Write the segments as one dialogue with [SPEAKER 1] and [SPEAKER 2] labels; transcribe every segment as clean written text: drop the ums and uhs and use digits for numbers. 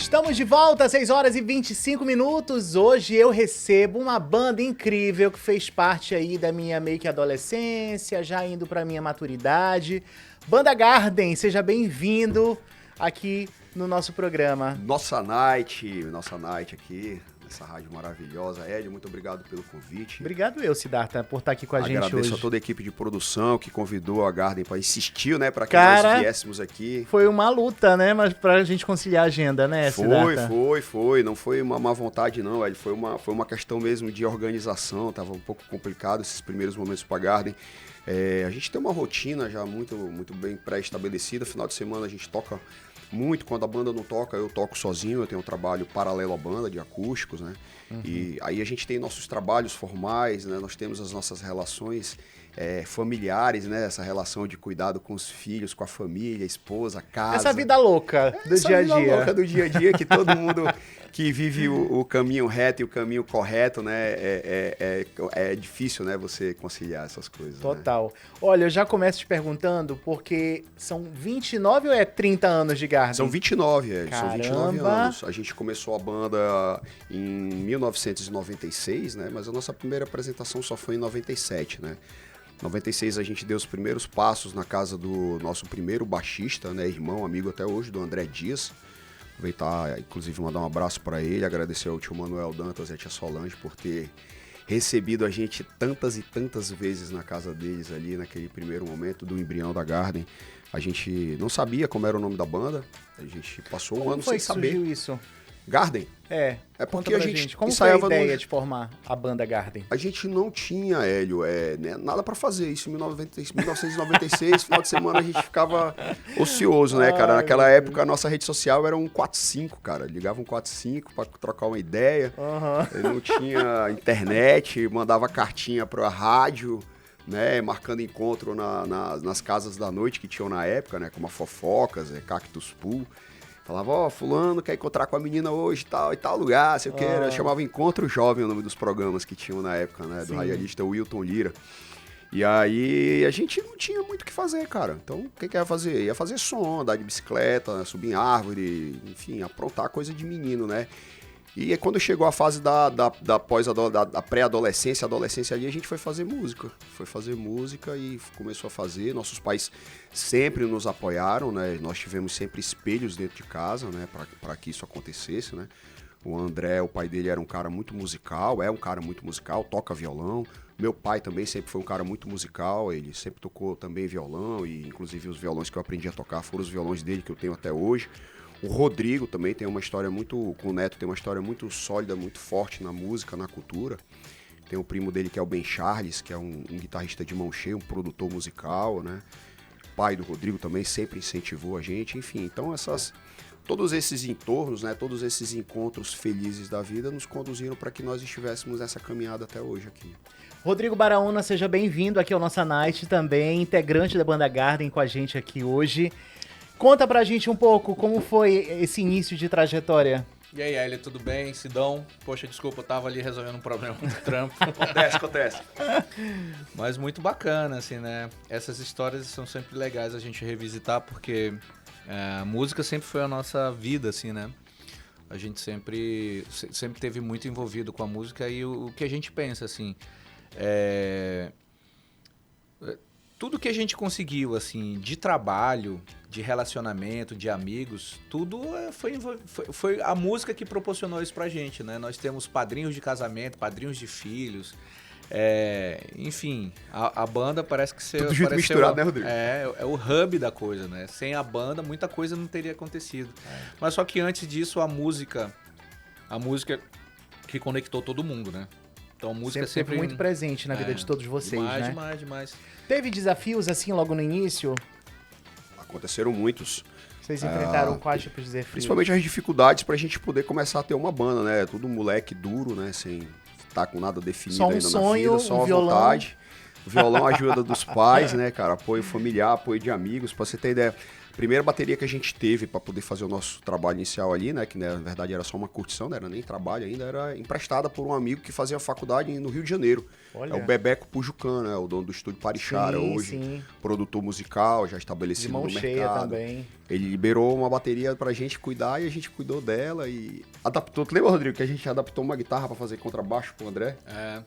[SPEAKER 1] Estamos de volta às 6 horas e 25 minutos. Hoje eu recebo uma banda incrível que fez parte aí da minha meio que adolescência, já indo pra minha maturidade. Banda Garden, seja bem-vindo aqui no nosso programa.
[SPEAKER 2] Nossa Night aqui, nessa rádio maravilhosa. Hélio, muito obrigado pelo convite.
[SPEAKER 1] Obrigado eu, Siddhartha, por estar aqui com a gente hoje.
[SPEAKER 2] Agradeço a toda a equipe de produção que convidou a Garden para insistir, né, para que nós viéssemos aqui.
[SPEAKER 1] Foi uma luta, né, mas pra gente conciliar a agenda, né, Siddhartha?
[SPEAKER 2] Foi. Não foi uma má vontade, não, Hélio. Foi uma questão mesmo de organização. Tava um pouco complicado esses primeiros momentos para a Garden. A gente tem uma rotina já muito bem pré-estabelecida. Final de semana a gente toca muito. Quando a banda não toca, eu toco sozinho. Eu tenho um trabalho paralelo à banda, de acústicos, né? Uhum. E aí a gente tem nossos trabalhos formais, né? Nós temos as nossas relações familiares, né? Essa relação de cuidado com os filhos, com a família, a esposa, casa.
[SPEAKER 1] Essa vida louca do dia a dia. Essa vida
[SPEAKER 2] louca do dia a dia que todo mundo que vive o caminho reto e o caminho correto, né? É difícil, né? Você conciliar essas coisas.
[SPEAKER 1] Total.
[SPEAKER 2] Né?
[SPEAKER 1] Olha, eu já começo te perguntando porque são 29 ou 30 anos de Garden?
[SPEAKER 2] São 29,
[SPEAKER 1] Caramba.
[SPEAKER 2] São 29 anos. A gente começou a banda em 1996, né? Mas a nossa primeira apresentação só foi em 97, né? Em 96 a gente deu os primeiros passos na casa do nosso primeiro baixista, né? Irmão, amigo até hoje, do André Dias. Aproveitar, inclusive, mandar um abraço para ele, agradecer ao tio Manuel Dantas e a tia Solange por ter recebido a gente tantas e tantas vezes na casa deles ali, naquele primeiro momento do embrião da Garden. A gente não sabia como era o nome da banda, a gente passou um ano sem saber.
[SPEAKER 1] Como surgiu isso?
[SPEAKER 2] Garden?
[SPEAKER 1] É
[SPEAKER 2] porque a gente
[SPEAKER 1] como foi a ideia de formar a banda Garden?
[SPEAKER 2] A gente não tinha, Hélio, né, nada pra fazer. Isso em 1996, final de semana a gente ficava ocioso, né, cara? Naquela época a nossa rede social era um 45, cara. Ligava um 45 pra trocar uma ideia.
[SPEAKER 1] Uhum.
[SPEAKER 2] Não tinha internet, mandava cartinha pra rádio, né, marcando encontro nas casas da noite que tinham na época, né, como a Fofocas, Cactus Pool. Falava, fulano quer encontrar com a menina hoje e tal lugar, sei o que. Eu chamava Encontro Jovem o nome dos programas que tinham na época, né? Do radialista Wilton Lira. E aí a gente não tinha muito o que fazer, cara. Então, o que ia fazer? Ia fazer som, andar de bicicleta, né, subir em árvore, enfim, aprontar coisa de menino, né? E aí, quando chegou a fase da pré-adolescência, adolescência ali, a gente foi fazer música. Foi fazer música e começou a fazer. Nossos pais sempre nos apoiaram, né? Nós tivemos sempre espelhos dentro de casa, né? Para que isso acontecesse, né? O André, o pai dele era um cara muito musical, é um cara muito musical, toca violão. Meu pai também sempre foi um cara muito musical, ele sempre tocou também violão e inclusive os violões que eu aprendi a tocar foram os violões dele que eu tenho até hoje. O Rodrigo também tem uma história muito, com o Neto, tem uma história muito sólida, muito forte na música, na cultura. Tem o primo dele que é o Ben Charles, que é um guitarrista de mão cheia, um produtor musical, né? O pai do Rodrigo também sempre incentivou a gente, enfim. Então todos esses entornos, né, todos esses encontros felizes da vida nos conduziram para que nós estivéssemos nessa caminhada até hoje aqui.
[SPEAKER 1] Rodrigo Baraúna, seja bem-vindo aqui ao Nossa Night também, integrante da banda Garden com a gente aqui hoje. Conta pra gente um pouco como foi esse início de trajetória.
[SPEAKER 3] E aí, Hélio, tudo bem? Sidão? Poxa, desculpa, eu tava ali resolvendo um problema do trampo.
[SPEAKER 2] Acontece.
[SPEAKER 3] Mas muito bacana, assim, né? Essas histórias são sempre legais a gente revisitar, porque a música sempre foi a nossa vida, assim, né? A gente sempre teve muito envolvido com a música e o que a gente pensa, assim, tudo que a gente conseguiu, assim, de trabalho, de relacionamento, de amigos, tudo foi a música que proporcionou isso pra gente, né? Nós temos padrinhos de casamento, padrinhos de filhos, enfim, a banda parece que
[SPEAKER 2] tudo junto misturado, né, Rodrigo?
[SPEAKER 3] É o hub da coisa, né? Sem a banda, muita coisa não teria acontecido. Mas só que antes disso, a música que conectou todo mundo, né? Então, a música sempre
[SPEAKER 1] muito presente na vida de todos vocês, né?
[SPEAKER 3] Demais.
[SPEAKER 1] Teve desafios assim logo no início?
[SPEAKER 2] Aconteceram muitos.
[SPEAKER 1] Vocês enfrentaram quais tipos de desafios?
[SPEAKER 2] Principalmente as dificuldades pra gente poder começar a ter uma banda, né? Tudo moleque duro, né? Sem estar com nada definido ainda na vida, só uma vontade. O violão, a ajuda dos pais, né, cara? Apoio familiar, apoio de amigos. Pra você ter ideia, Primeira bateria que a gente teve para poder fazer o nosso trabalho inicial ali, né? Que na verdade era só uma curtição, não era nem trabalho ainda, era emprestada por um amigo que fazia faculdade no Rio de Janeiro.
[SPEAKER 1] Olha.
[SPEAKER 2] É o Bebeco Pujucan, né? O dono do estúdio Parixara, hoje produtor musical, já estabelecido no mercado.
[SPEAKER 1] Cheia também.
[SPEAKER 2] Ele liberou uma bateria pra gente cuidar e a gente cuidou dela e adaptou. Tu lembra, Rodrigo, que a gente adaptou uma guitarra pra fazer contrabaixo pro André?
[SPEAKER 3] É.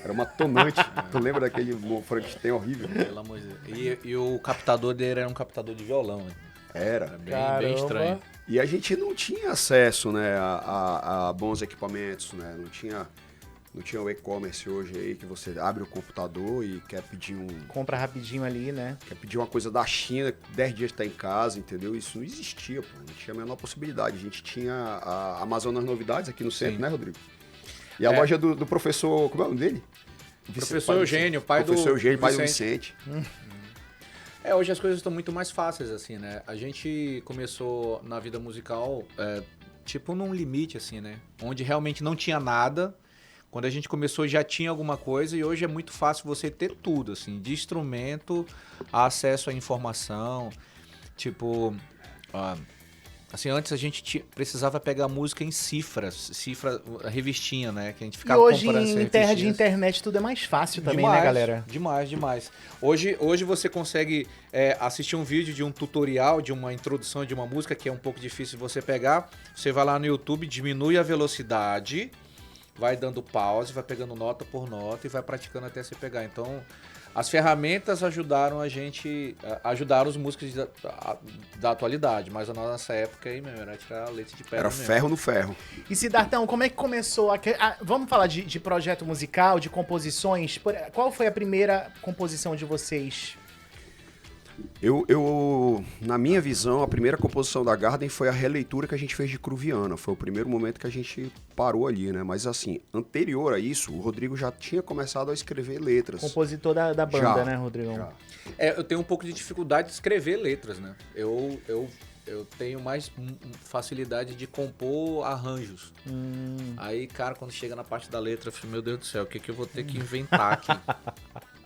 [SPEAKER 2] Era uma tonante. Tu lembra daquele Frankenstein horrível?
[SPEAKER 3] Pelo amor de Deus. E o captador dele era um captador de violão.
[SPEAKER 2] Era.
[SPEAKER 3] Bem estranho.
[SPEAKER 2] E a gente não tinha acesso, né, a bons equipamentos, né? Não tinha o e-commerce hoje aí que você abre o computador e quer pedir
[SPEAKER 1] compra rapidinho ali, né?
[SPEAKER 2] Quer pedir uma coisa da China, 10 dias tá em casa, entendeu? Isso não existia, pô. Não tinha a menor possibilidade. A gente tinha a Amazonas Novidades aqui no centro, né, Rodrigo? E a loja do professor, como é o nome dele?
[SPEAKER 3] Professor Eugênio, pai do
[SPEAKER 2] Professor Eugênio, pai do Vicente.
[SPEAKER 3] Hoje as coisas estão muito mais fáceis, assim, né? A gente começou na vida musical, tipo num limite, assim, né? Onde realmente não tinha nada. Quando a gente começou já tinha alguma coisa e hoje é muito fácil você ter tudo, assim, de instrumento a acesso à informação. Tipo, assim, antes a gente precisava pegar música em cifra, revistinha, né? Que a gente ficava
[SPEAKER 1] comprando.
[SPEAKER 3] E hoje
[SPEAKER 1] em terra de internet tudo é mais fácil também,
[SPEAKER 3] demais,
[SPEAKER 1] né, galera?
[SPEAKER 3] Demais. Hoje você consegue assistir um vídeo de um tutorial, de uma introdução de uma música que é um pouco difícil de você pegar. Você vai lá no YouTube, diminui a velocidade, vai dando pause, vai pegando nota por nota e vai praticando até você pegar. Então, as ferramentas ajudaram a gente, ajudaram os músicos da atualidade, mas na nossa época aí, meu, era tirar leite de pedra
[SPEAKER 2] Era
[SPEAKER 3] mesmo.
[SPEAKER 2] ferro no ferro.
[SPEAKER 1] E Siddhartão, como é que começou? Vamos falar de projeto musical, de composições. Qual foi a primeira composição de vocês?
[SPEAKER 2] Na minha visão, a primeira composição da Garden foi a releitura que a gente fez de Cruviana. Foi o primeiro momento que a gente parou ali, né? Mas assim, anterior a isso, o Rodrigo já tinha começado a escrever letras.
[SPEAKER 1] Compositor da banda, né, Rodrigão?
[SPEAKER 2] Já.
[SPEAKER 3] Eu tenho um pouco de dificuldade de escrever letras, né? Eu tenho mais facilidade de compor arranjos. Aí, cara, quando chega na parte da letra, eu falo, meu Deus do céu, o que eu vou ter que inventar aqui?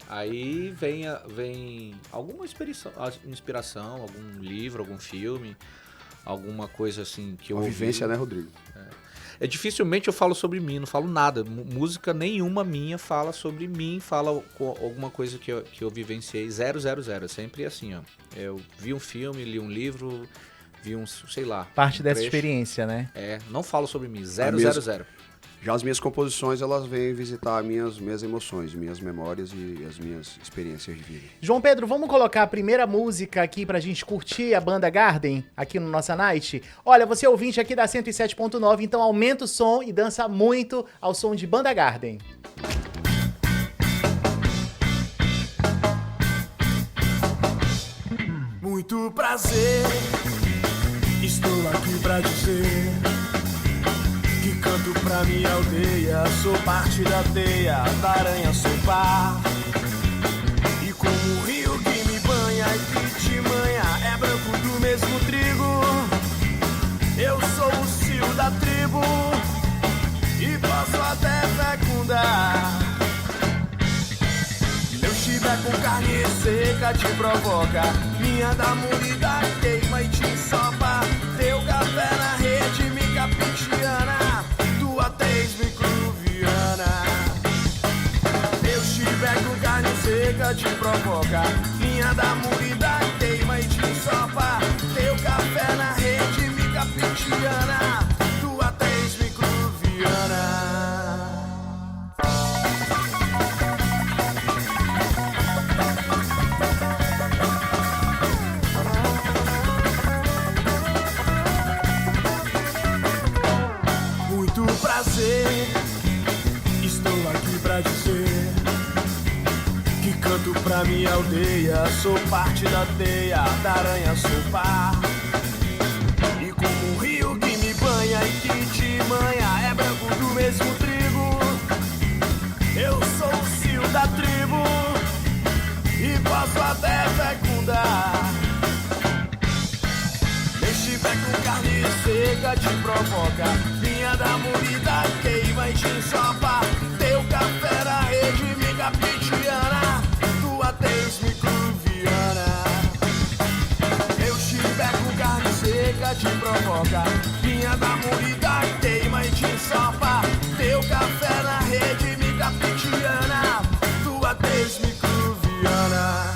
[SPEAKER 3] Aí vem alguma inspiração, algum livro, algum filme, alguma coisa assim que eu ouvi.
[SPEAKER 2] Vivência, né, Rodrigo?
[SPEAKER 3] Dificilmente eu falo sobre mim, não falo nada. Música nenhuma minha fala sobre mim, fala alguma coisa que eu vivenciei. 000. É sempre assim, ó. Eu vi um filme, li um livro, vi sei lá.
[SPEAKER 1] Parte dessa experiência, né?
[SPEAKER 3] Não falo sobre mim. 000.
[SPEAKER 2] Já as minhas composições, elas vêm visitar minhas emoções, minhas memórias e as minhas experiências de vida.
[SPEAKER 1] João Pedro, vamos colocar a primeira música aqui pra gente curtir a banda Garden aqui no Nossa Night? Olha, você é ouvinte aqui da 107.9, então aumenta o som e dança muito ao som de Banda Garden.
[SPEAKER 4] Muito prazer, estou aqui pra dizer que canto pra minha aldeia, sou parte da teia, da aranha sou par. E como o rio que me banha e que te manha é branco do mesmo trigo, eu sou o cio da tribo e posso até fecundar. Meu chibé com carne seca te provoca, minha da murida queima e te ensopa. Teu café na rede me capitiana, tua tez me cruviana. Meu chibé com carne seca te provoca, minha da murida queima e te ensopa. Teu café na rede me capitiana, tua tez me cruviana. Estou aqui pra dizer que canto pra minha aldeia, sou parte da teia, da aranha sou par. E como o rio que me banha e que te manha é branco do mesmo trigo, eu sou o cio da tribo e posso até fecundar. Este pé com carne seca te provoca, vinha da moída queima e te ensopa. Teu café na rede me capitiana, tua tez me cruviana. Eu te te provoca. Minha da moída queima e te ensopa. Teu café na rede me capitiana. Tua tez me cruviana.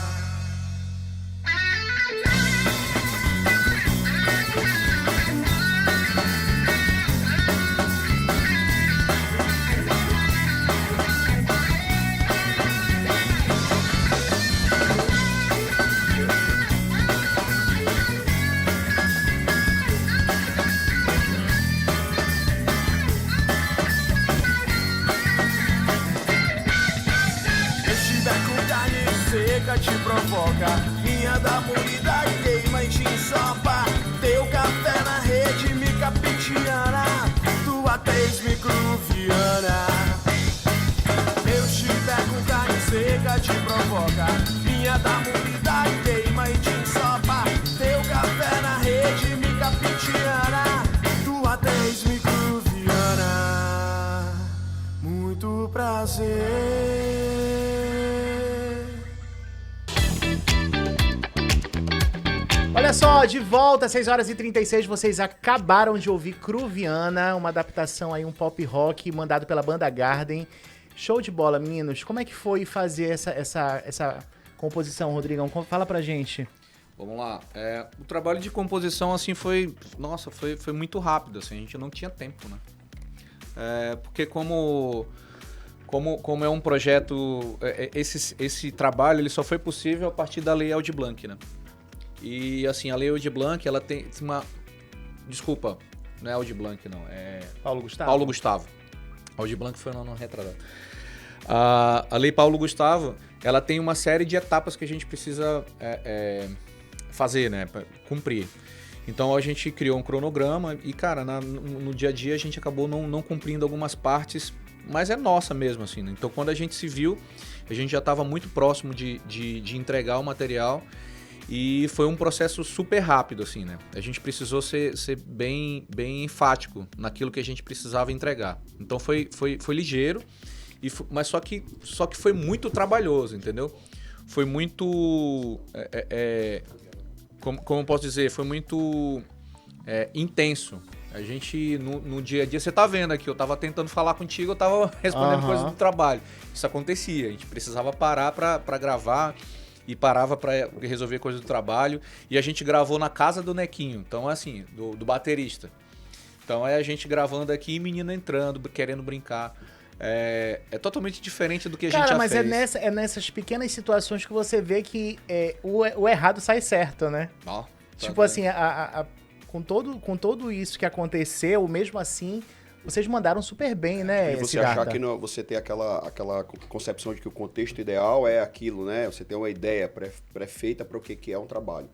[SPEAKER 4] Te provoca, minha da moída queima e te ensopa. Teu café na rede me capitiana. Tua tez me cruviana. Meu chibé com carne seca te provoca. Minha da moída queima e te ensopa. Teu café na rede me capitiana. Tua tez me cruviana. Muito prazer.
[SPEAKER 1] Olha só, de volta, 6h36, vocês acabaram de ouvir Cruviana, uma adaptação aí, um pop rock mandado pela banda Garden. Show de bola, meninos. Como é que foi fazer essa composição, Rodrigão? Fala pra gente.
[SPEAKER 3] Vamos lá. O trabalho de composição, assim, foi muito rápido, assim, a gente não tinha tempo, né? Porque como é um projeto, esse trabalho, ele só foi possível a partir da Lei Aldir Blanc, né? E assim, a Lei Aldir Blanc, ela tem uma... Desculpa, não é Aldir Blanc, não. É
[SPEAKER 1] Paulo Gustavo.
[SPEAKER 3] Paulo Gustavo. Aldir Blanc foi no ano retrasado. A Lei Paulo Gustavo, ela tem uma série de etapas que a gente precisa fazer, né? Cumprir. Então a gente criou um cronograma e, cara, no dia a dia a gente acabou não cumprindo algumas partes, mas é nossa mesmo, assim, né? Então quando a gente se viu, a gente já estava muito próximo de entregar o material. E foi um processo super rápido, assim, né? A gente precisou ser bem enfático naquilo que a gente precisava entregar. Então foi ligeiro, mas só que foi muito trabalhoso, entendeu? Foi muito... como eu posso dizer? Foi muito intenso. A gente, no dia a dia, você tá vendo aqui, eu tava tentando falar contigo, eu tava respondendo coisas do trabalho. Isso acontecia, a gente precisava parar pra gravar... E parava para resolver coisas do trabalho. E a gente gravou na casa do Nequinho. Então, assim, do baterista. Então, é a gente gravando aqui e menino entrando, querendo brincar. É totalmente diferente do que a gente já
[SPEAKER 1] fez. Cara, mas
[SPEAKER 3] é
[SPEAKER 1] nessas pequenas situações que você vê que o errado sai certo, né? Tipo assim, com todo isso que aconteceu, mesmo assim... Vocês mandaram super bem, né?
[SPEAKER 2] E você achar que você tem aquela concepção de que o contexto ideal é aquilo, né? Você tem uma ideia pré-feita para o que é um trabalho.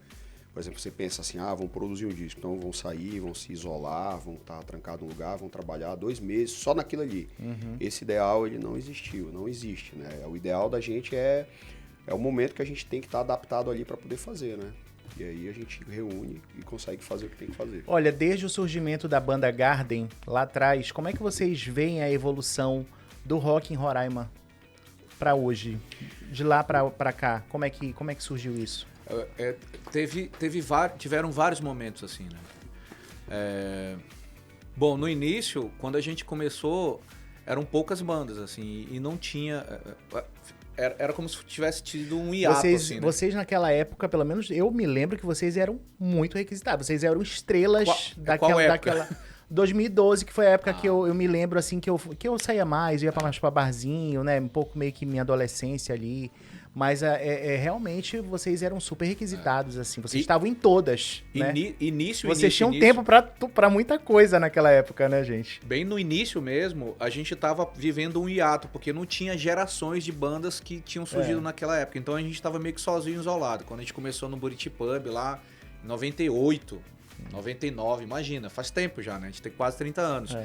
[SPEAKER 2] Por exemplo, você pensa assim, vão produzir um disco, então vão sair, vão se isolar, vão estar trancados num lugar, vão trabalhar 2 meses só naquilo ali. Uhum. Esse ideal, ele não existiu, não existe, né? O ideal da gente é o momento que a gente tem que estar adaptado ali para poder fazer, né? E aí a gente reúne e consegue fazer o que tem que fazer.
[SPEAKER 1] Olha, desde o surgimento da banda Garden, lá atrás, como é que vocês veem a evolução do rock em Roraima para hoje? De lá para cá, como é que surgiu isso?
[SPEAKER 3] Tiveram vários momentos assim, né? Bom, no início, quando a gente começou, eram poucas bandas, assim, e não tinha... Era como se tivesse tido um hiato, assim, né?
[SPEAKER 1] Vocês naquela época, pelo menos eu me lembro que vocês eram muito requisitados. Vocês eram estrelas daquela 2012, que foi a época que eu me lembro, assim, que eu saía mais, ia mais pra barzinho, né? Um pouco meio que minha adolescência ali. Mas realmente vocês eram super requisitados, assim. Vocês estavam em todas, né? Vocês tinham tempo pra muita coisa naquela época, né, gente?
[SPEAKER 3] Bem no início mesmo, a gente tava vivendo um hiato, porque não tinha gerações de bandas que tinham surgido naquela época. Então a gente tava meio que sozinho, isolado. Quando a gente começou no Buriti Pub lá, em 98, 99, imagina, faz tempo já, né? A gente tem quase 30 anos.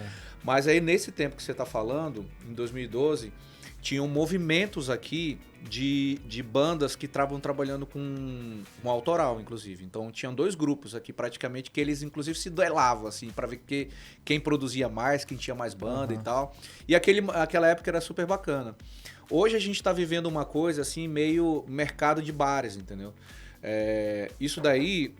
[SPEAKER 3] Mas aí nesse tempo que você tá falando, em 2012... Tinham movimentos aqui de bandas que estavam trabalhando com autoral, inclusive. Então, tinham 2 grupos aqui, praticamente, que eles, inclusive, se duelavam, assim, para ver quem produzia mais, quem tinha mais banda e tal. E aquela época era super bacana. Hoje, a gente está vivendo uma coisa, assim, meio mercado de bares, entendeu? Isso daí,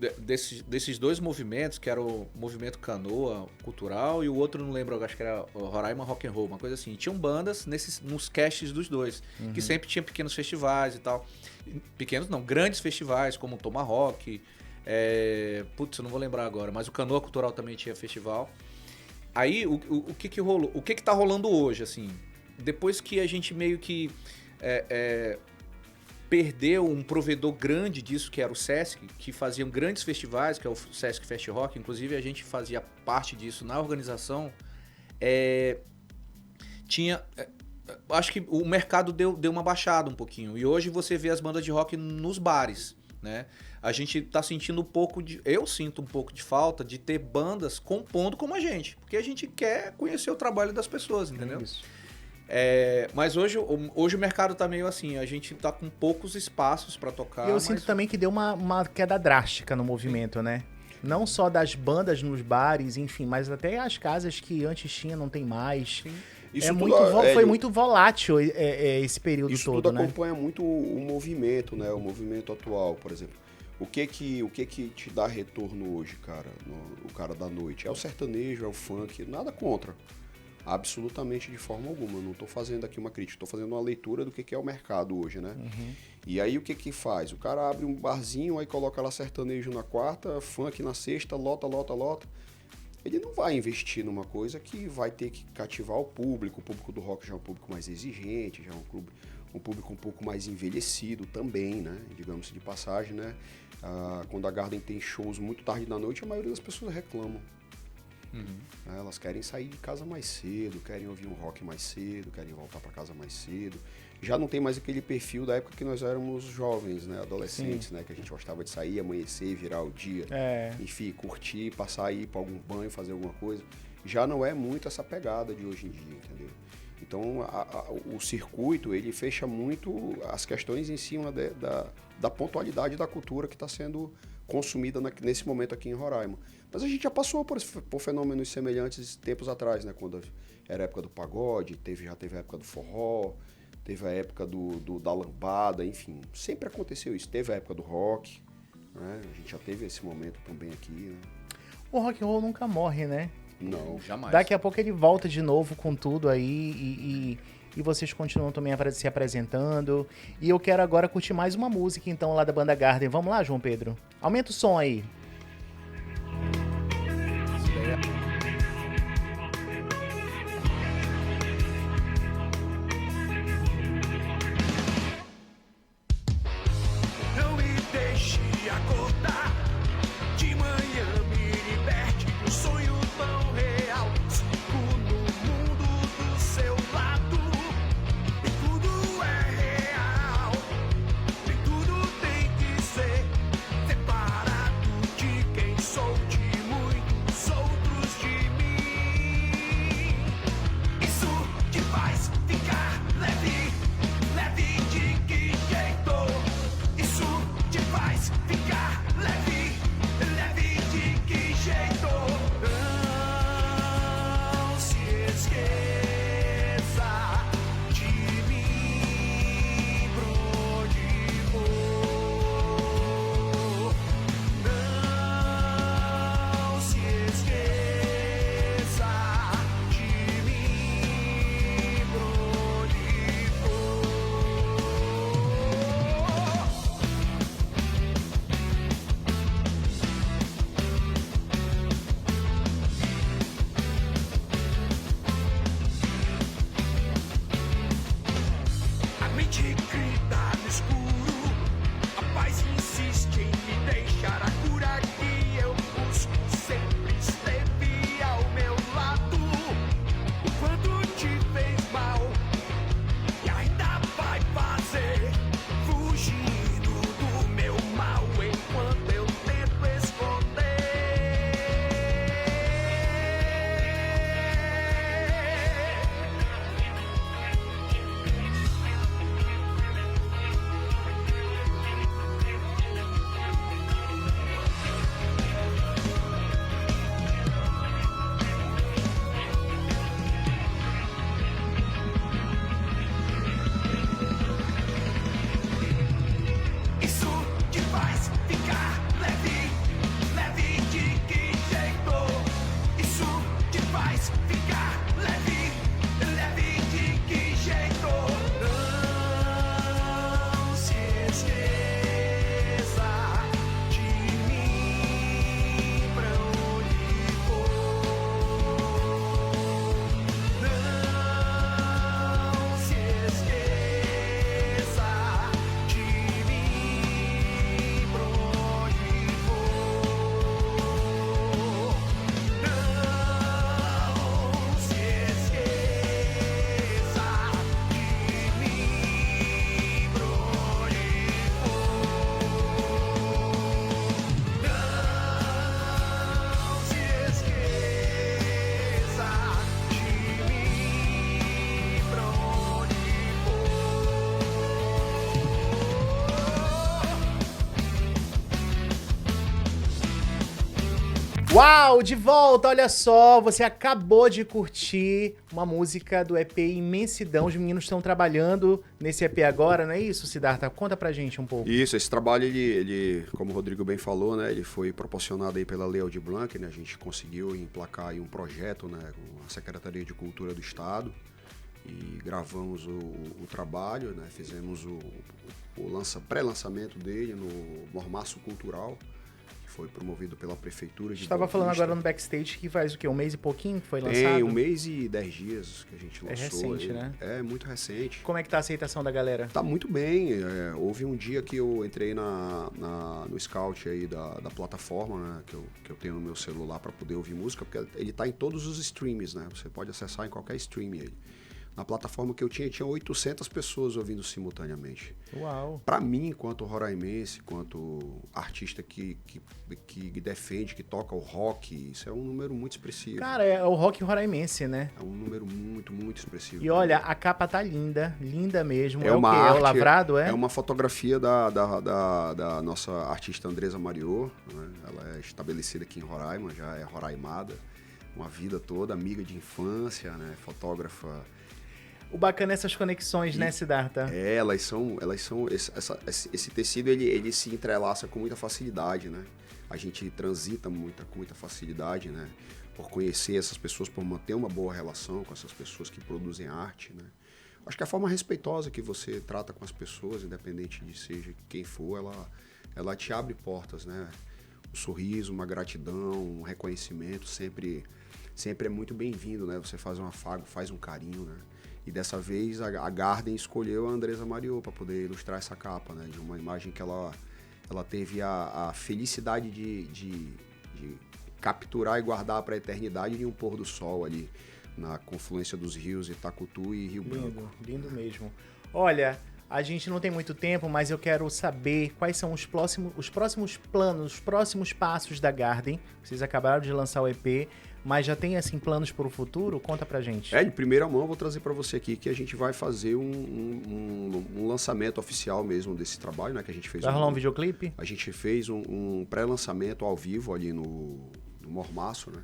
[SPEAKER 3] desses dois movimentos, que era o movimento canoa cultural e o outro, não lembro, acho que era o Roraima Rock and Roll, uma coisa assim. Tinham bandas nos casts dos dois, que sempre tinha pequenos festivais e tal. Pequenos não, grandes festivais, como o Tomahawk, eu não vou lembrar agora, mas o Canoa Cultural também tinha festival. Aí, o que rolou? O que tá rolando hoje, assim? Depois que a gente meio que perdeu um provedor grande disso, que era o Sesc, que faziam grandes festivais, que é o Sesc Fest Rock, inclusive a gente fazia parte disso na organização, acho que o mercado deu uma baixada um pouquinho, e hoje você vê as bandas de rock nos bares, né? A gente tá sentindo eu sinto um pouco de falta de ter bandas compondo como a gente, porque a gente quer conhecer o trabalho das pessoas, entendeu? Isso. Mas hoje o mercado tá meio assim, a gente tá com poucos espaços para tocar.
[SPEAKER 1] E eu sinto também que deu uma queda drástica no movimento, né? Não só das bandas nos bares, enfim, mas até as casas que antes tinha não tem mais. Sim. Foi muito volátil esse período
[SPEAKER 2] isso
[SPEAKER 1] todo,
[SPEAKER 2] tudo
[SPEAKER 1] né?
[SPEAKER 2] Acompanha muito o movimento, né? O movimento atual, por exemplo. O que te dá retorno hoje, cara? O cara da noite? É o sertanejo, é o funk, nada contra. Absolutamente de forma alguma. Eu não estou fazendo aqui uma crítica, estou fazendo uma leitura do que é o mercado hoje, né? E aí o que faz? O cara abre um barzinho, aí coloca lá sertanejo na quarta, funk na sexta, lota. Ele não vai investir numa coisa que vai ter que cativar o público. O público do rock já é um público mais exigente, já é um público um pouco mais envelhecido também, né? Digamos de passagem, né? Quando a Garden tem shows muito tarde da noite, a maioria das pessoas reclamam. Elas querem sair de casa mais cedo, querem ouvir um rock mais cedo, querem voltar para casa mais cedo. Já não tem mais aquele perfil da época que nós éramos jovens, né, adolescentes, né, que a gente gostava de sair, amanhecer, virar o dia, enfim, curtir, passar aí para algum banho, fazer alguma coisa. Já não é muito essa pegada de hoje em dia, entendeu? Então o circuito ele fecha muito as questões em cima da pontualidade da cultura que está sendo consumida nesse momento aqui em Roraima. Mas a gente já passou por fenômenos semelhantes tempos atrás, né? Quando era a época do pagode, já teve a época do forró, teve a época da lambada, enfim. Sempre aconteceu isso. Teve a época do rock, né? A gente já teve esse momento também aqui, né?
[SPEAKER 1] O rock and roll nunca morre, né?
[SPEAKER 2] Não.
[SPEAKER 3] Jamais.
[SPEAKER 1] Daqui a pouco ele volta de novo com tudo aí e vocês continuam também se apresentando. E eu quero agora curtir mais uma música, então, lá da Banda Garden. Vamos lá, João Pedro? Aumenta o som aí.
[SPEAKER 4] Não me deixe acordar de manhã, me liberte um sonho tão real. Sigo no mundo do seu lado e tudo é real. Nem tudo tem que ser separado faz ficar leve, leve de que jeito? Não se esqueça de mim pra onde for. Não se esqueça de mim pra onde for. Não se esqueça de mim pra onde for. Não se esqueça de mim pra onde
[SPEAKER 1] Uau, de volta, olha só, você acabou de curtir uma música do EP Imensidão. Os meninos estão trabalhando nesse EP agora, não é isso, Siddhartha? Conta pra gente um pouco.
[SPEAKER 2] Isso, esse trabalho, ele, como o Rodrigo bem falou, né, ele foi proporcionado aí pela Lei Aldir Blanc, né, a gente conseguiu emplacar aí um projeto, né, com a Secretaria de Cultura do Estado, e gravamos o trabalho, né, fizemos o pré-lançamento dele no Mormaço Cultural, que foi promovido pela Prefeitura de
[SPEAKER 1] Estava
[SPEAKER 2] Boa
[SPEAKER 1] falando
[SPEAKER 2] Vista.
[SPEAKER 1] agora no backstage que faz o quê? Um mês e pouquinho que foi lançado?
[SPEAKER 2] Tem 1 mês e 10 dias que a gente lançou.
[SPEAKER 1] recente,
[SPEAKER 2] ele.
[SPEAKER 1] né?
[SPEAKER 2] É muito recente.
[SPEAKER 1] Como é que tá a aceitação da galera?
[SPEAKER 2] Tá muito bem. Houve um dia que eu entrei no Scout aí da plataforma, né, que eu tenho no meu celular para poder ouvir música, porque ele tá em todos os streams, né? Você pode acessar em qualquer stream aí. Na plataforma que eu tinha 800 pessoas ouvindo simultaneamente.
[SPEAKER 1] Uau.
[SPEAKER 2] Para mim, enquanto roraimense, enquanto artista que defende, que toca o rock, isso é um número muito expressivo.
[SPEAKER 1] Cara, é o rock roraimense, né?
[SPEAKER 2] É um número muito, muito expressivo.
[SPEAKER 1] E olha, a capa tá linda, linda mesmo.
[SPEAKER 2] É
[SPEAKER 1] É o
[SPEAKER 2] uma
[SPEAKER 1] quê? É
[SPEAKER 2] arte,
[SPEAKER 1] o lavrado, é?
[SPEAKER 2] É uma fotografia da nossa artista Andresa Mariô, né? Ela é estabelecida aqui em Roraima, já é roraimada, uma vida toda, amiga de infância, né? Fotógrafa.
[SPEAKER 1] O bacana é essas conexões, né, Siddhartha?
[SPEAKER 2] Elas são esse tecido ele se entrelaça com muita facilidade, né? A gente transita com muita facilidade, né? Por conhecer essas pessoas, por manter uma boa relação com essas pessoas que produzem arte, né? Acho que a forma respeitosa que você trata com as pessoas, independente de seja quem for, ela te abre portas, né? Um sorriso, uma gratidão, um reconhecimento sempre é muito bem-vindo, né? Você faz um afago, faz um carinho, né? E dessa vez a Garden escolheu a Andresa Mariô para poder ilustrar essa capa, né? De uma imagem que ela teve a felicidade de capturar e guardar para a eternidade de um pôr do sol ali na confluência dos rios Itacutu e Rio Branco.
[SPEAKER 1] Lindo, lindo mesmo. Olha, a gente não tem muito tempo, mas eu quero saber quais são os próximos planos, os próximos passos da Garden. Vocês acabaram de lançar o EP, mas já tem, assim, planos para o futuro? Conta pra gente.
[SPEAKER 2] De primeira mão eu vou trazer para você aqui que a gente vai fazer um lançamento oficial mesmo desse trabalho, né? Que a gente fez.
[SPEAKER 1] Vai rolar um videoclipe?
[SPEAKER 2] A gente fez um pré-lançamento ao vivo ali no Mormaço, né?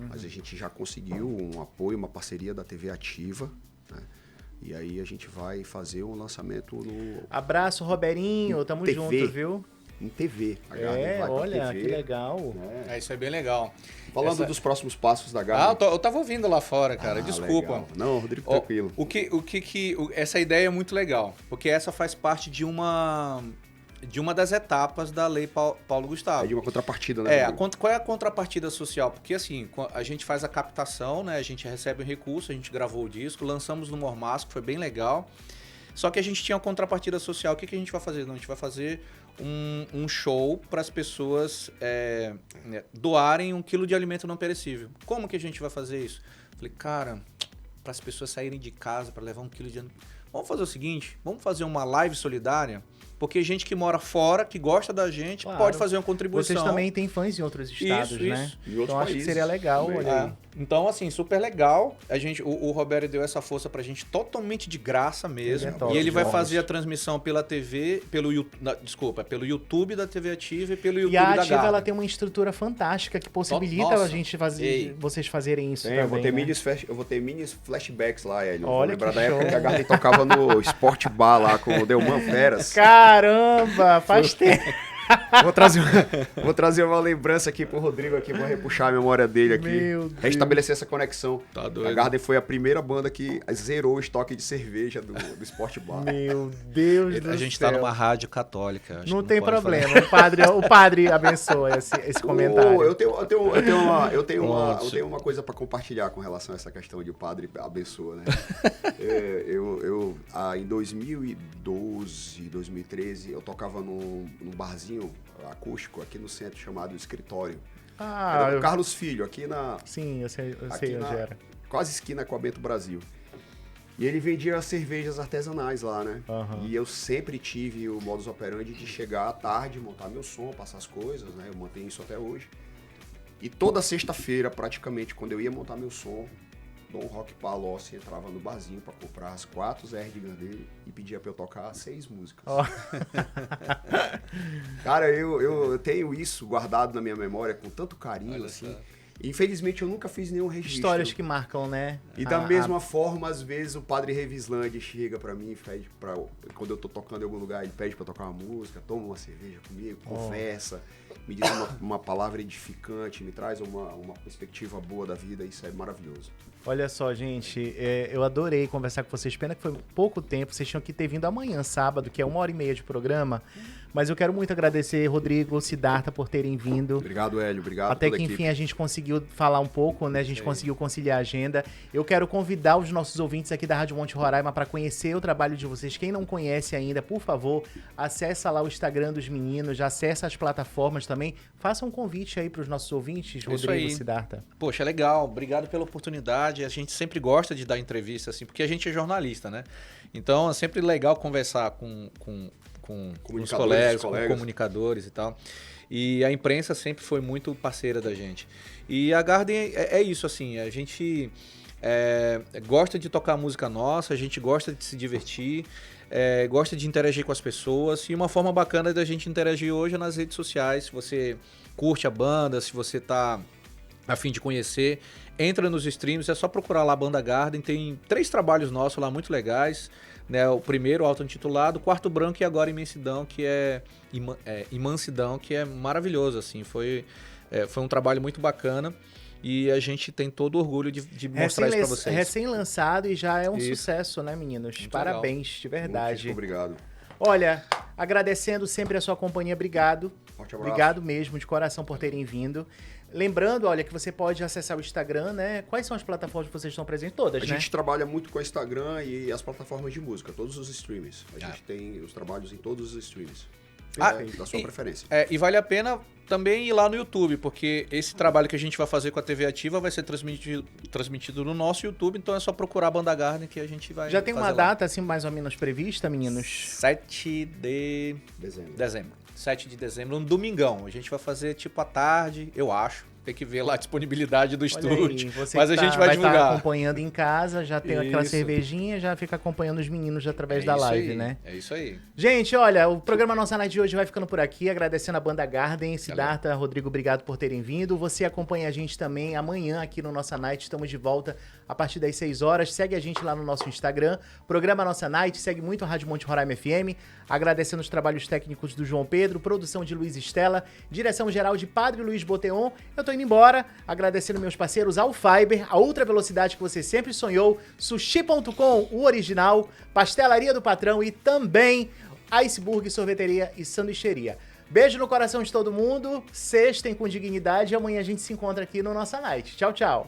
[SPEAKER 2] Mas a gente já conseguiu um apoio, uma parceria da TV Ativa, né? E aí a gente vai fazer um lançamento no...
[SPEAKER 1] Abraço, Roberinho, tamo
[SPEAKER 2] TV.
[SPEAKER 1] junto, viu?
[SPEAKER 2] Em TV. A Garden vai pra
[SPEAKER 1] olha,
[SPEAKER 2] TV,
[SPEAKER 1] que legal.
[SPEAKER 2] né?
[SPEAKER 3] Isso é bem legal.
[SPEAKER 2] Falando dos próximos passos da Garden.
[SPEAKER 3] Eu tava ouvindo lá fora, cara. Desculpa.
[SPEAKER 2] Legal. Não, Rodrigo, tranquilo.
[SPEAKER 3] Essa ideia é muito legal, porque essa faz parte de uma das etapas da Lei Paulo Gustavo.
[SPEAKER 2] É de uma contrapartida, né?
[SPEAKER 3] Qual é a contrapartida social? Porque assim, a gente faz a captação, né? A gente recebe o recurso, a gente gravou o disco, lançamos no Mormaço, que foi bem legal. Só que a gente tinha uma contrapartida social. O que a gente vai fazer? Não, a gente vai fazer um show para as pessoas doarem 1 quilo de alimento não perecível. Como que a gente vai fazer isso? Falei, cara, para as pessoas saírem de casa para levar 1 quilo de alimento. Vamos fazer o seguinte, vamos fazer uma live solidária, porque gente que mora fora, que gosta da gente,
[SPEAKER 1] Claro.
[SPEAKER 3] pode fazer uma contribuição.
[SPEAKER 1] Vocês também têm fãs em outros estados, né?
[SPEAKER 3] Isso.
[SPEAKER 2] Em outros
[SPEAKER 1] Então acho que
[SPEAKER 2] países.
[SPEAKER 1] seria legal,
[SPEAKER 2] Também.
[SPEAKER 1] olha aí.
[SPEAKER 3] Então, assim, super legal. O Roberto deu essa força pra gente totalmente de graça mesmo.
[SPEAKER 1] Ele é top,
[SPEAKER 3] E ele vai
[SPEAKER 1] demais.
[SPEAKER 3] fazer a transmissão pela TV, pelo YouTube da TV Ativa e pelo YouTube
[SPEAKER 1] E a
[SPEAKER 3] da
[SPEAKER 1] Ativa,
[SPEAKER 3] Garden.
[SPEAKER 1] ela tem uma estrutura fantástica que possibilita
[SPEAKER 3] Nossa.
[SPEAKER 1] a gente vocês fazerem isso
[SPEAKER 2] Eu
[SPEAKER 1] também,
[SPEAKER 2] vou ter
[SPEAKER 1] né?
[SPEAKER 2] eu vou ter mini flashbacks lá, Hélio.
[SPEAKER 1] Olha
[SPEAKER 2] Vou lembrar
[SPEAKER 1] que
[SPEAKER 2] da época
[SPEAKER 1] show.
[SPEAKER 2] que a Garden tocava no Sport Bar lá com o Delman Feras.
[SPEAKER 1] Caramba, faz tempo.
[SPEAKER 2] Vou trazer uma lembrança aqui pro Rodrigo aqui, vou repuxar a memória dele aqui.
[SPEAKER 1] Meu Deus.
[SPEAKER 2] Restabelecer essa conexão.
[SPEAKER 3] Tá doido.
[SPEAKER 2] A Garden foi a primeira banda que zerou o estoque de cerveja do Sport Bar.
[SPEAKER 1] Meu Deus do céu.
[SPEAKER 3] A gente tá numa rádio católica. acho
[SPEAKER 1] Não
[SPEAKER 3] que
[SPEAKER 1] tem
[SPEAKER 3] pode falar.
[SPEAKER 1] problema. O padre abençoa esse comentário.
[SPEAKER 2] Eu tenho uma coisa para compartilhar com relação a essa questão de o padre abençoa, né? Em 2012, 2013, eu tocava num barzinho acústico aqui no centro chamado Escritório. Era do Carlos Filho, aqui na...
[SPEAKER 1] Sim, eu sei
[SPEAKER 2] aqui
[SPEAKER 1] onde era.
[SPEAKER 2] Quase esquina com a Bento Brasil. E ele vendia cervejas artesanais lá, né?
[SPEAKER 1] Uhum.
[SPEAKER 2] E eu sempre tive o modus operandi de chegar à tarde, montar meu som, passar as coisas, né? Eu mantenho isso até hoje. E toda sexta-feira, praticamente, quando eu ia montar meu som, Dom Roque Palocci entrava no barzinho pra comprar as 4 Zerdigan dele e pedia pra eu tocar 6 músicas.
[SPEAKER 1] Oh.
[SPEAKER 2] Cara, eu tenho isso guardado na minha memória com tanto carinho,
[SPEAKER 3] Olha
[SPEAKER 2] assim.
[SPEAKER 3] só.
[SPEAKER 2] Infelizmente, eu nunca fiz nenhum registro.
[SPEAKER 1] Histórias que marcam, né?
[SPEAKER 2] E da mesma forma, às vezes, o Padre Revislande chega pra mim e pede pra... Quando eu tô tocando em algum lugar, ele pede pra tocar uma música, toma uma cerveja comigo, conversa, me diz uma palavra edificante, me traz uma perspectiva boa da vida, isso é maravilhoso.
[SPEAKER 1] Olha só, gente, eu adorei conversar com vocês. Pena que foi pouco tempo, vocês tinham que ter vindo amanhã, sábado, que é 1h30 de programa. Mas eu quero muito agradecer, Rodrigo, Siddhartha, por terem vindo.
[SPEAKER 2] Obrigado, Hélio, obrigado
[SPEAKER 1] Até
[SPEAKER 2] toda
[SPEAKER 1] que
[SPEAKER 2] a
[SPEAKER 1] enfim
[SPEAKER 2] equipe.
[SPEAKER 1] a gente conseguiu falar um pouco, né? A gente conseguiu conciliar a agenda. Eu quero convidar os nossos ouvintes aqui da Rádio Monte Roraima para conhecer o trabalho de vocês. Quem não conhece ainda, por favor, acessa lá o Instagram dos meninos, já acessa as plataformas também. Faça um convite aí para os nossos ouvintes, Rodrigo
[SPEAKER 3] aí.
[SPEAKER 1] e Siddhartha.
[SPEAKER 3] Poxa, legal. Obrigado pela oportunidade. A gente sempre gosta de dar entrevista, assim, porque a gente é jornalista, né? Então, é sempre legal conversar com os colegas, com comunicadores e tal. E a imprensa sempre foi muito parceira da gente. E a Garden é isso, assim, a gente gosta de tocar música nossa, a gente gosta de se divertir, gosta de interagir com as pessoas. E uma forma bacana da gente interagir hoje é nas redes sociais. Se você curte a banda, se você tá a fim de conhecer, entra nos streams, é só procurar lá a Banda Garden. Tem 3 trabalhos nossos lá muito legais, né? O primeiro, auto-intitulado, Quarto Branco e agora Imensidão, que Imansidão, que é maravilhoso, assim. Foi um trabalho muito bacana e a gente tem todo o orgulho de mostrar isso pra vocês.
[SPEAKER 1] Recém-lançado e já é um
[SPEAKER 3] Isso.
[SPEAKER 1] sucesso, né, meninos?
[SPEAKER 3] Muito
[SPEAKER 1] Parabéns, de verdade.
[SPEAKER 2] Muito obrigado.
[SPEAKER 1] Olha, agradecendo sempre a sua companhia, obrigado.
[SPEAKER 2] Forte abraço.
[SPEAKER 1] Obrigado mesmo, de coração, por terem vindo. Lembrando, olha, que você pode acessar o Instagram, né? Quais são as plataformas que vocês estão presentes? Todas,
[SPEAKER 2] A
[SPEAKER 1] né?
[SPEAKER 2] gente trabalha muito com o Instagram e as plataformas de música, todos os streams. A gente tem os trabalhos em todos os streams. Da sua preferência.
[SPEAKER 3] E vale a pena também ir lá no YouTube, porque esse trabalho que a gente vai fazer com a TV Ativa vai ser transmitido no nosso YouTube, então é só procurar a Banda Garden que a gente vai
[SPEAKER 1] Já tem uma
[SPEAKER 3] fazer lá.
[SPEAKER 1] data, assim, mais ou menos prevista, meninos?
[SPEAKER 3] 7 de dezembro. 7 de dezembro, um domingão. A gente vai fazer tipo à tarde, eu acho. Tem que ver lá a disponibilidade do
[SPEAKER 1] Olha
[SPEAKER 3] estúdio.
[SPEAKER 1] aí, você
[SPEAKER 3] Mas
[SPEAKER 1] que
[SPEAKER 3] a gente vai
[SPEAKER 1] estar
[SPEAKER 3] divulgar.
[SPEAKER 1] acompanhando em casa, já tem aquela
[SPEAKER 3] Isso.
[SPEAKER 1] cervejinha, já fica acompanhando os meninos através da
[SPEAKER 3] isso
[SPEAKER 1] live,
[SPEAKER 3] aí,
[SPEAKER 1] né?
[SPEAKER 3] É isso aí.
[SPEAKER 1] Gente, olha, o programa Nossa Night de hoje vai ficando por aqui, agradecendo a Banda Garden, Siddhartha, Rodrigo, obrigado por terem vindo. Você acompanha a gente também amanhã aqui no Nossa Night, estamos de volta a partir das 6 horas. Segue a gente lá no nosso Instagram, programa Nossa Night, segue muito a Rádio Monte Roraima FM, agradecendo os trabalhos técnicos do João Pedro, produção de Luiz Estela, direção geral de Padre Luiz Boteon. Eu tô indo embora, agradecendo meus parceiros Alfiber, a ultra velocidade que você sempre sonhou, Sushi.com, o original, Pastelaria do Patrão e também Iceburg, Sorveteria e Sanduicheria. Beijo no coração de todo mundo, sextem com dignidade e amanhã a gente se encontra aqui no Nossa Night. Tchau, tchau.